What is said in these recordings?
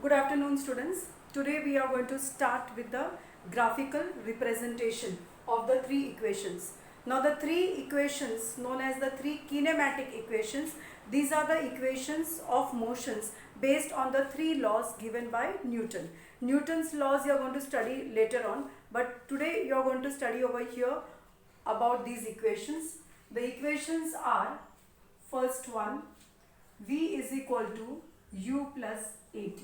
Good afternoon, students. Today we are going to start with the graphical representation of the three equations. Now the three equations known as the three kinematic equations, these are the equations of motions based on the three laws given by Newton. Newton's laws you are going to study later on, but today you are going to study over here about these equations. The equations are, first one, V is equal to U plus AT.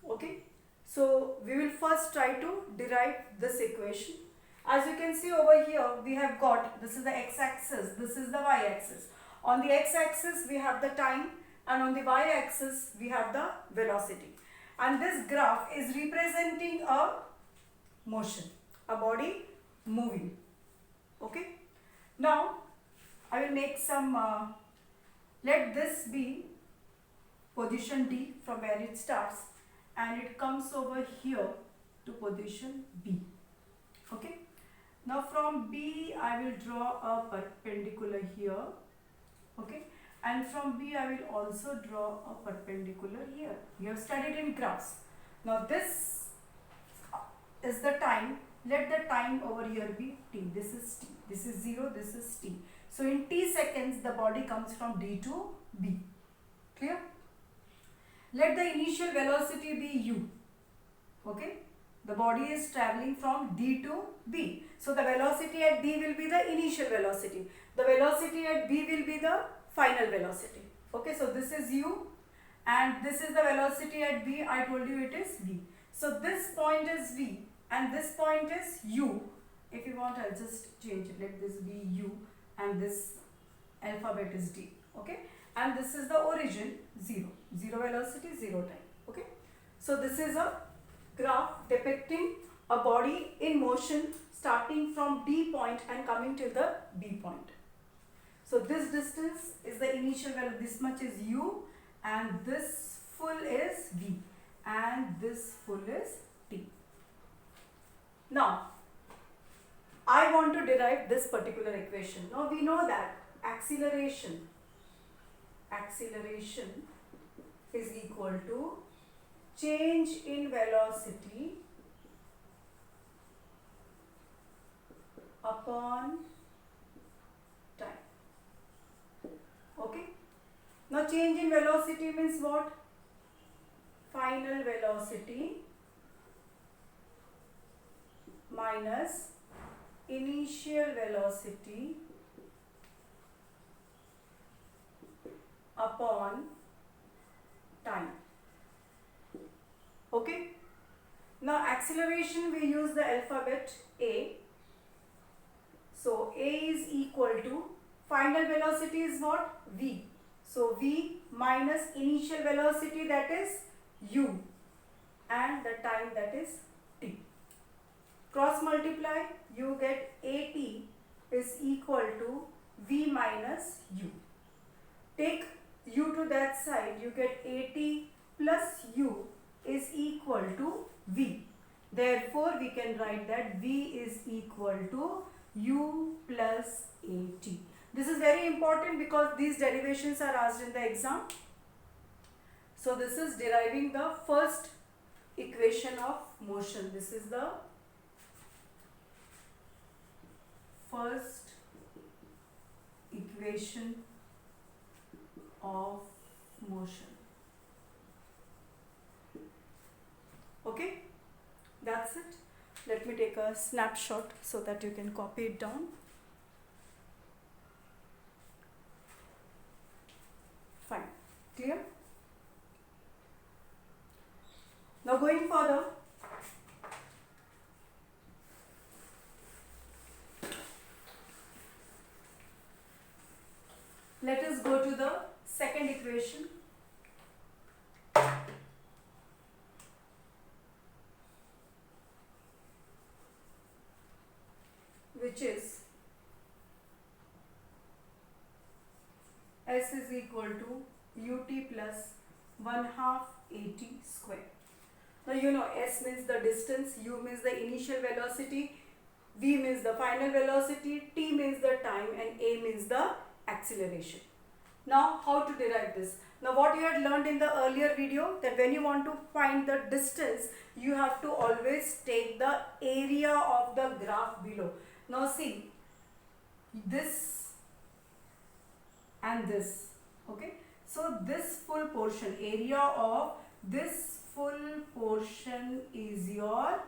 Okay, so we will first try to derive this equation. As you can see over here, we have got, this is the x-axis, this is the y-axis. On the x-axis we have the time, and on the y-axis we have the velocity. And this graph is representing a motion, a body moving. Okay, now I will make some, let this be position D from where it starts, and it comes over here to position B. Okay, now from B I will draw a perpendicular here. Okay, and from B I will also draw a perpendicular here. You have studied in graphs. Now this is the time. Let the time over here be t. This is t, this is 0, this is t. So in t seconds the body comes from D to B. Clear? Let the initial velocity be u. Okay, the body is traveling from D to B. So the velocity at D will be the initial velocity. The velocity at B will be the final velocity. Okay, so this is u and this is the velocity at B. I told you it is v. So this point is v and this point is u. If you want, I'll just change it. Let this be u and this alphabet is d. Okay, and this is the origin, 0. 0 velocity, 0 time. Okay, so this is a graph depicting a body in motion starting from D point and coming till the B point. So this distance is the initial value, this much is u, and this full is v, and this full is t. Now I want to derive this particular equation. Now we know that acceleration is equal to change in velocity upon time. Okay, now change in velocity means what? Final velocity minus initial velocity upon time. Okay, now acceleration we use the alphabet A. So A is equal to, final velocity is what? V. So V minus initial velocity, that is u, and the time, that is t. Cross multiply, you get AT is equal to V minus u. Take u to that side, you get AT plus u is equal to V. Therefore, we can write that V is equal to u plus AT. This is very important because these derivations are asked in the exam. So this is deriving the first equation of motion. This is the first equation of motion. Okay, that's it. Let me take a snapshot so that you can copy it down. Fine, clear? Now going further, let us go to the second equation. Which is S is equal to ut plus 1/2 AT square. Now you know S means the distance, u means the initial velocity, v means the final velocity, t means the time, and a means the acceleration. Now how to derive this? Now what you had learned in the earlier video, that when you want to find the distance, you have to always take the area of the graph below. Now see, this and this, okay? So this full portion, area of this full portion is your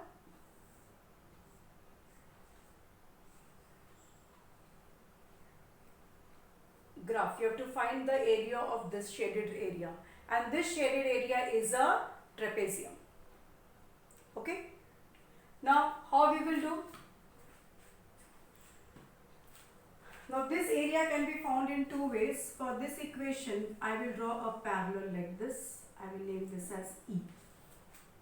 graph. You have to find the area of this shaded area, and this shaded area is a trapezium. Okay. Now how we will do? Now this area can be found in two ways. For this equation, I will draw a parallel like this. I will name this as E.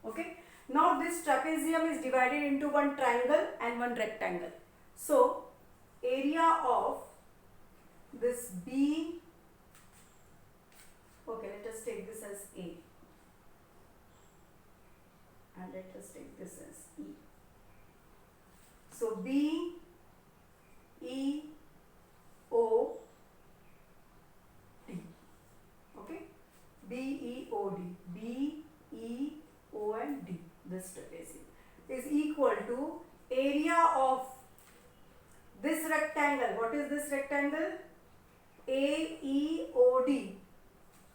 Okay. Now this trapezium is divided into one triangle and one rectangle. So area of this B, okay, let us take this as A, and let us take this as E. So B, E, O, D, okay, B, E, O, D, B, E, O and D, this trapezium is equal to area of this rectangle. What is this rectangle? AEOD,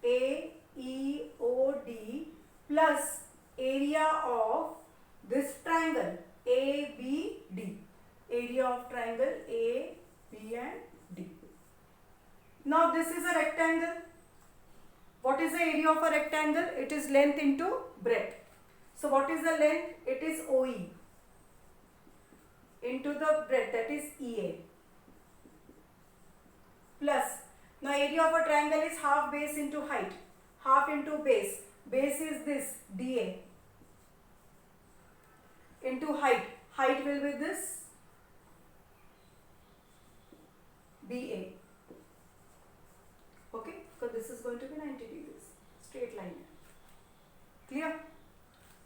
AEOD plus area of this triangle ABD, area of triangle A, B and D. Now this is a rectangle. What is the area of a rectangle? It is length into breadth. So what is the length? It is OE into the breadth, that is EA, plus, now area of a triangle is half base into height, half into base. Base is this DA into height. Height will be this BA. Okay, so this is going to be 90 degrees, straight line. Clear?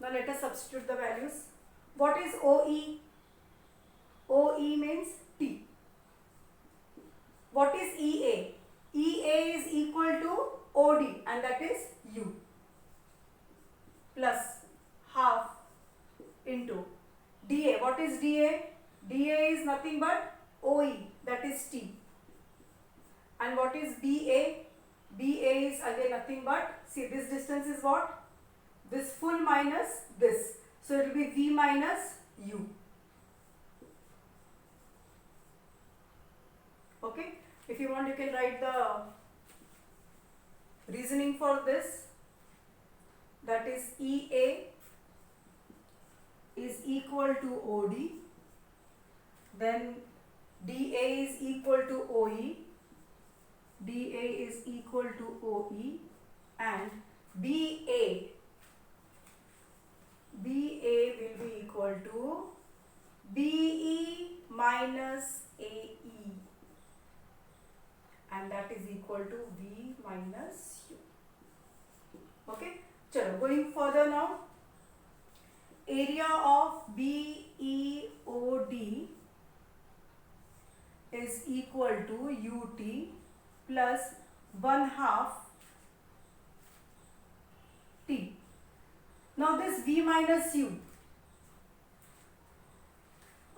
Now let us substitute the values. What is OE? OE means T. What is EA? EA is equal to OD, and that is U, plus half into DA. What is DA? DA is nothing but OE, that is T. And what is BA? BA is again nothing but, see, this distance is what? This full minus this. So it will be V minus U. Okay. If you want, you can write the reasoning for this. That is EA is equal to OD, then DA is equal to OE, DA is equal to OE, and BA will be equal to BE minus AE, and that is equal to V minus U. Okay, chalo, going further now. Area of BEOD is equal to UT plus 1/2 T. Now this V minus U,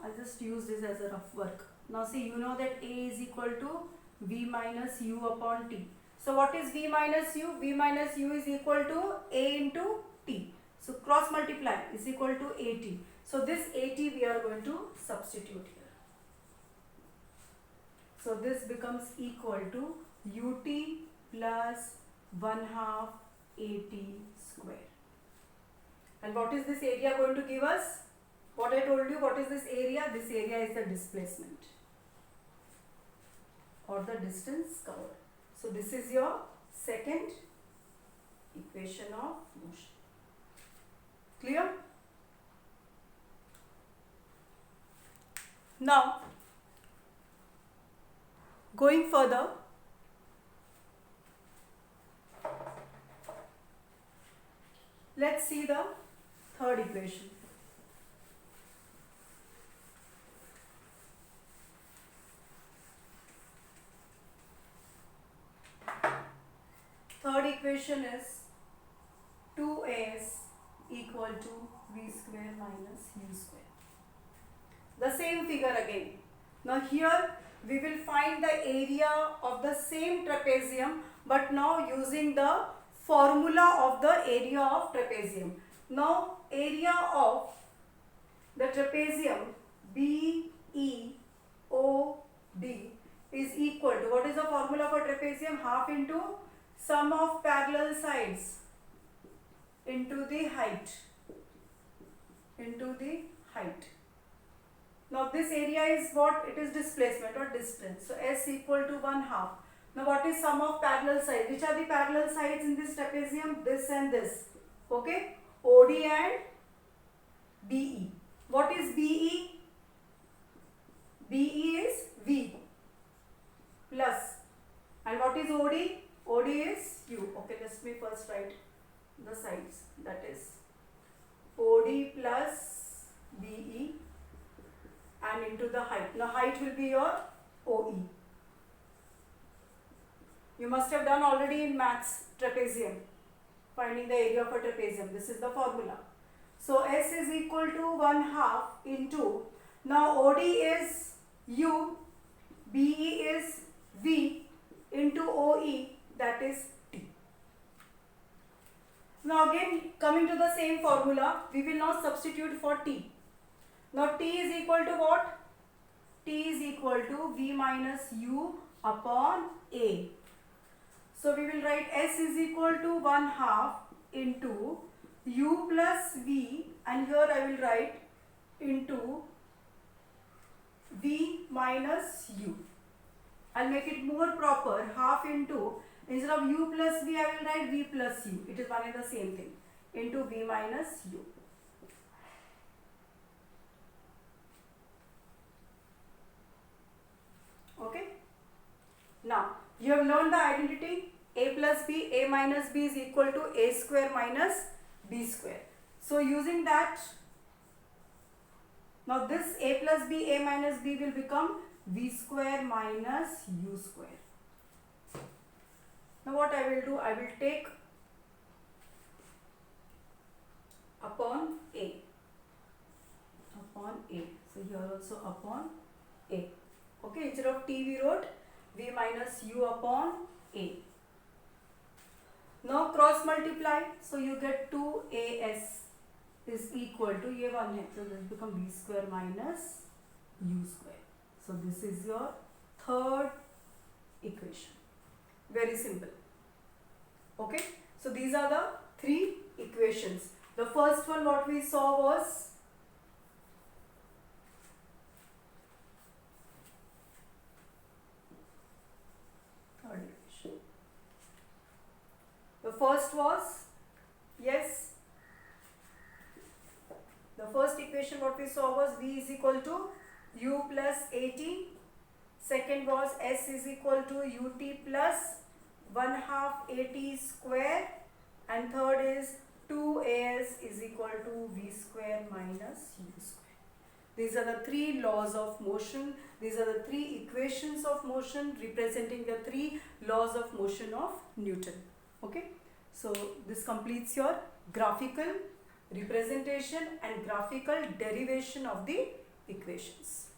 I'll just use this as a rough work. Now see, you know that A is equal to V minus U upon T. So what is V minus U? V minus U is equal to A into T. So cross multiply is equal to AT. So this AT we are going to substitute here. So this becomes equal to UT plus 1/2 AT square. And what is this area going to give us? What I told you, what is this area? This area is the displacement or the distance covered. So this is your second equation of motion. Clear? Now, going further, let's see the third equation. equation is 2as equal to v square minus u square. The same figure again. Now here we will find the area of the same trapezium, but now using the formula of the area of trapezium. Now area of the trapezium BEOD is equal to, what is the formula for trapezium? Half into sum of parallel sides into the height. Now this area is what? It is displacement or distance. So S equal to 1/2. Now what is sum of parallel sides? Which are the parallel sides in this trapezium? This and this. Okay? OD and BE. What is BE? BE is V plus. And what is OD? OD is U. Okay, let me first write the sides. That is OD plus BE and into the height. Now height will be your OE. You must have done already in maths trapezium, finding the area of a trapezium. This is the formula. So S is equal to 1/2 into, now OD is U, BE is V into OE, that is T. Now again coming to the same formula, we will now substitute for T. Now T is equal to what? T is equal to V minus U upon A. So we will write S is equal to 1/2 into U plus V, and here I will write into V minus U. I'll make it more proper, half into, instead of U plus V I will write V plus U. It is one and the same thing, into V minus U. Okay. Now you have learned the identity A plus B, A minus B is equal to A square minus B square. So using that, now this A plus B, A minus B will become V square minus U square. Now what I will do, I will take upon A. So here also upon A. Okay, instead of T we wrote V minus U upon A. Now cross multiply, so you get 2AS is equal to, ये one है, so this become V square minus U square. So this is your third equation. Very simple. Okay, so these are the three equations. The first one what we saw was third equation. The first was, yes, the first equation what we saw was V is equal to U plus AT. Second was S is equal to UT plus 1/2 AT square, and third is 2AS is equal to V square minus U square. These are the three laws of motion. These are the three equations of motion representing the three laws of motion of Newton. Okay, so this completes your graphical representation and graphical derivation of the equations.